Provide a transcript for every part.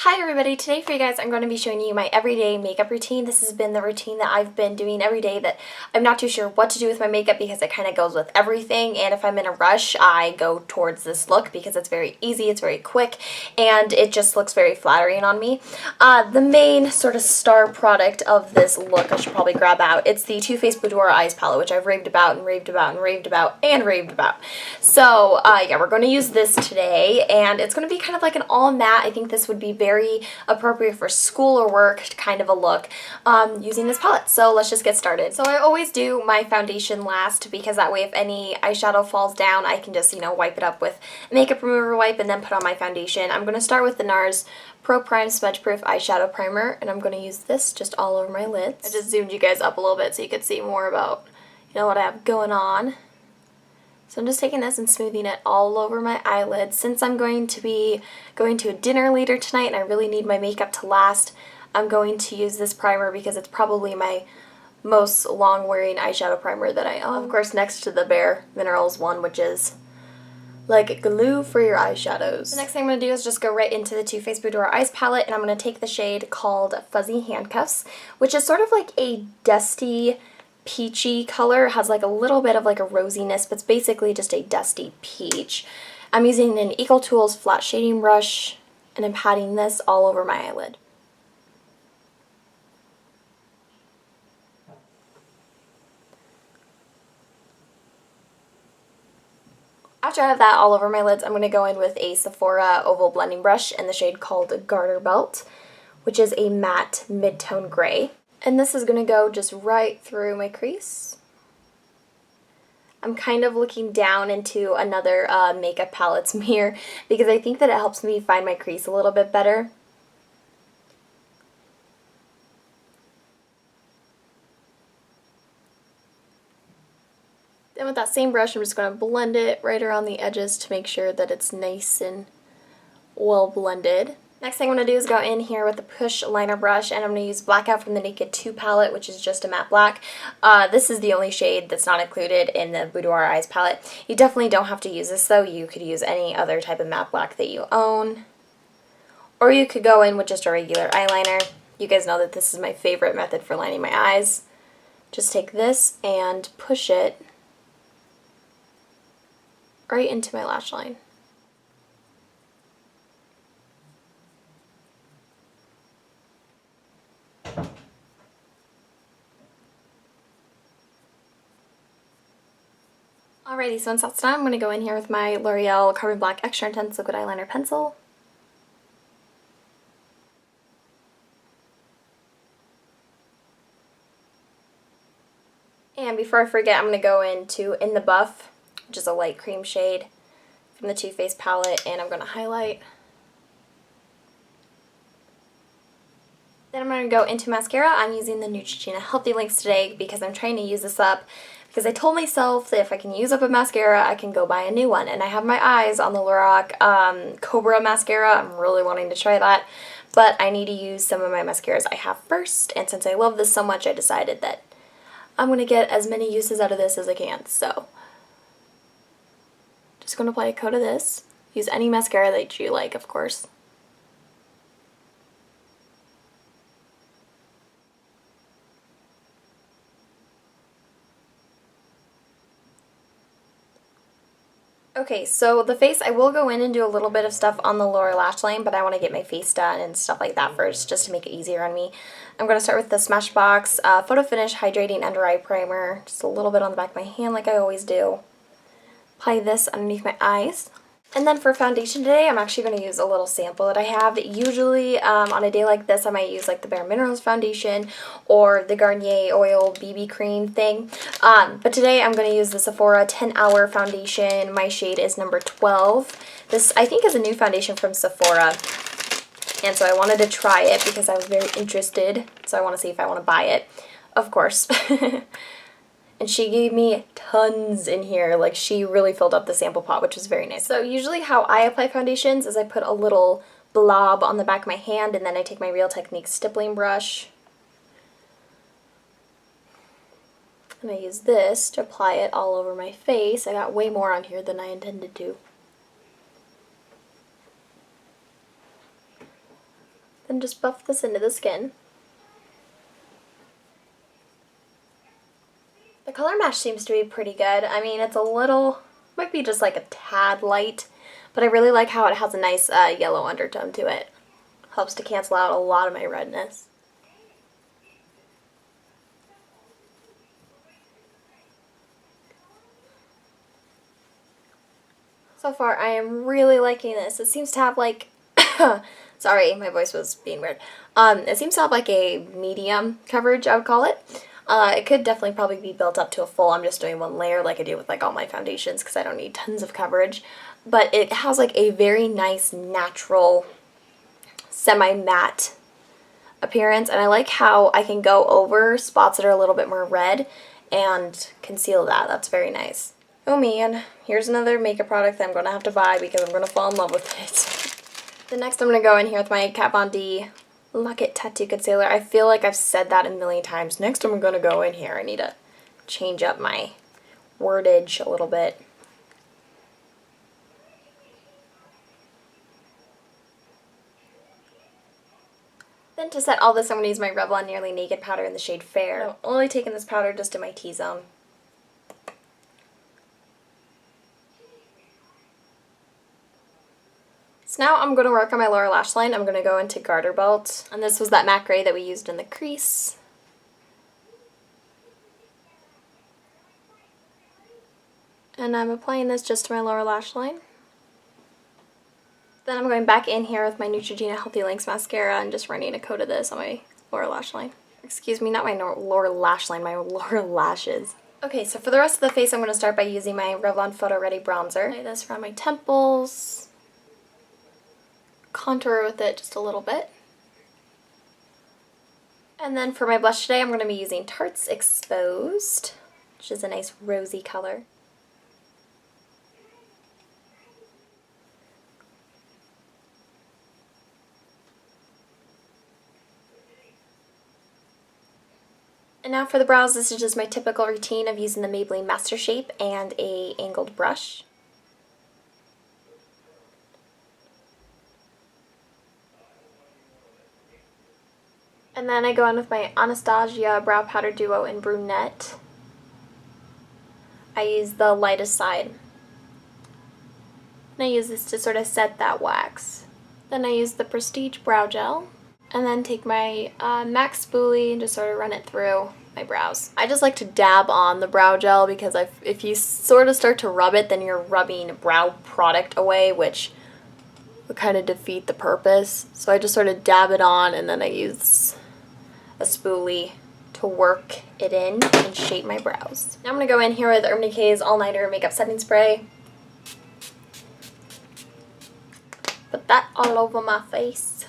Hi everybody, today for you guys I'm going to be showing you my everyday makeup routine. This has been the routine that I've been doing every day that I'm not too sure what to do with my makeup because it kind of goes with everything, and if I'm in a rush I go towards this look because it's very easy, it's very quick, and it just looks very flattering on me. The main sort of star product of this look I should probably grab out. It's the Too Faced Boudoir Eyes Palette, which I've raved about and raved about and raved about and raved about. So yeah, we're going to use this today, and it's going to be kind of like an all matte. I think this would be very appropriate for school or work kind of a look using this palette. So let's just get started. So I always do my foundation last because that way if any eyeshadow falls down I can just, wipe it up with a makeup remover wipe and then put on my foundation. I'm going to start with the NARS Pro Prime Smudge Proof Eyeshadow Primer, and I'm going to use this just all over my lids. I just zoomed you guys up a little bit so you could see more about what I have going on. So I'm just taking this and smoothing it all over my eyelids. Since I'm going to be going to a dinner later tonight and I really need my makeup to last, I'm going to use this primer because it's probably my most long-wearing eyeshadow primer that I own. Of course, next to the Bare Minerals one, which is like glue for your eyeshadows. The next thing I'm going to do is just go right into the Too Faced Boudoir Eyes Palette, and I'm going to take the shade called Fuzzy Handcuffs, which is sort of like a dusty, peachy color. It has like a little bit of like a rosiness, but it's basically just a dusty peach. I'm using an Eco Tools flat shading brush, and I'm patting this all over my eyelid. After I have that all over my lids, I'm going to go in with a Sephora oval blending brush in the shade called Garter Belt, which is a matte mid-tone gray. And this is going to go just right through my crease. I'm kind of looking down into another makeup palette's mirror because I think that it helps me find my crease a little bit better. Then with that same brush, I'm just going to blend it right around the edges to make sure that it's nice and well blended. Next thing I'm going to do is go in here with the Push liner brush, and I'm going to use Blackout from the Naked 2 palette, which is just a matte black. This is the only shade that's not included in the Boudoir Eyes palette. You definitely don't have to use this though. You could use any other type of matte black that you own. Or you could go in with just a regular eyeliner. You guys know that this is my favorite method for lining my eyes. Just take this and push it right into my lash line. Alrighty, so once that's done, I'm going to go in here with my L'Oreal Carbon Black Extra Intense Liquid Eyeliner Pencil. And before I forget, I'm going to go into In the Buff, which is a light cream shade from the Too Faced palette, and I'm going to highlight. Then I'm going to go into mascara. I'm using the Neutrogena Healthy Links today because I'm trying to use this up because I told myself that if I can use up a mascara, I can go buy a new one. And I have my eyes on the Lorac Cobra mascara. I'm really wanting to try that, but I need to use some of my mascaras I have first. And since I love this so much, I decided that I'm going to get as many uses out of this as I can. So just going to apply a coat of this. Use any mascara that you like, of course. Okay, so the face, I will go in and do a little bit of stuff on the lower lash line, but I want to get my face done and stuff like that first, just to make it easier on me. I'm going to start with the Smashbox Photo Finish Hydrating Under Eye Primer, just a little bit on the back of my hand like I always do. Apply this underneath my eyes. And then for foundation today, I'm actually going to use a little sample that I have. Usually on a day like this, I might use like the Bare Minerals foundation or the Garnier Oil BB cream thing. But today I'm going to use the Sephora 10-Hour Foundation. My shade is number 12. This, I think, is a new foundation from Sephora. And so I wanted to try it because I was very interested. So I want to see if I want to buy it, of course. And she gave me tons in here. Like, she really filled up the sample pot, which was very nice. So usually how I apply foundations is I put a little blob on the back of my hand, and then I take my Real Techniques stippling brush. And I use this to apply it all over my face. I got way more on here than I intended to. Then just buff this into the skin. The color match seems to be pretty good. I mean, it's a little, might be just like a tad light, but I really like how it has a nice yellow undertone to it. Helps to cancel out a lot of my redness. So far, I am really liking this. It seems to have like, sorry, my voice was being weird. It seems to have like a medium coverage, I would call it. It could definitely probably be built up to a full. I'm just doing one layer like I do with like all my foundations because I don't need tons of coverage. But it has like a very nice natural semi-matte appearance, and I like how I can go over spots that are a little bit more red and conceal that. That's very nice. Oh man, here's another makeup product that I'm going to have to buy because I'm going to fall in love with it. The next I'm going to go in here with my Kat Von D Lock It Tattoo Concealer. I feel like I've said that a million times. Next I'm going to go in here. I need to change up my wordage a little bit. Then to set all this, I'm going to use my Revlon Nearly Naked powder in the shade Fair. I'm only taking this powder just in my T-zone. So now I'm going to work on my lower lash line. I'm going to go into Garter Belt. And this was that matte gray that we used in the crease. And I'm applying this just to my lower lash line. Then I'm going back in here with my Neutrogena Healthy Lengths mascara and just running a coat of this on my lower lash line. Excuse me, not my lower lash line, my lower lashes. Okay, so for the rest of the face, I'm going to start by using my Revlon Photo Ready bronzer. Lay this around my temples. Contour with it just a little bit. And then for my blush today, I'm going to be using Tarte's Exposed, which is a nice rosy color. And now for the brows, this is just my typical routine of using the Maybelline Master Shape and a angled brush. And then I go in with my Anastasia Brow Powder Duo in Brunette. I use the lightest side. And I use this to sort of set that wax. Then I use the Prestige Brow Gel. And then take my MAC spoolie and just sort of run it through my brows. I just like to dab on the brow gel because if you sort of start to rub it, then you're rubbing brow product away, which would kind of defeat the purpose. So I just sort of dab it on and then I use a spoolie to work it in and shape my brows. Now I'm going to go in here with Urban Decay's All Nighter Makeup Setting Spray. Put that all over my face.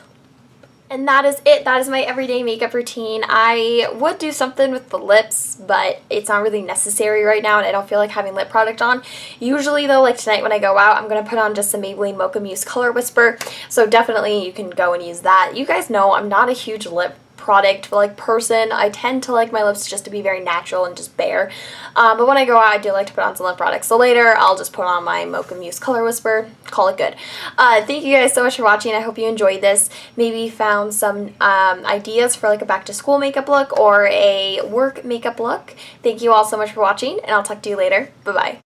And that is it. That is my everyday makeup routine. I would do something with the lips, but it's not really necessary right now, and I don't feel like having lip product on. Usually, though, like tonight when I go out, I'm going to put on just some Maybelline Mocha Mousse Color Whisper, so definitely you can go and use that. You guys know I'm not a huge lip product person. I tend to like my lips just to be very natural and just bare, but when I go out I do like to put on some lip products, so later I'll just put on my Mocha Mousse Color Whisper, call it good. Thank you guys so much for watching. I hope you enjoyed this, maybe found some ideas for like a back to school makeup look or a work makeup look. Thank you all so much for watching, and I'll talk to you later. Bye bye.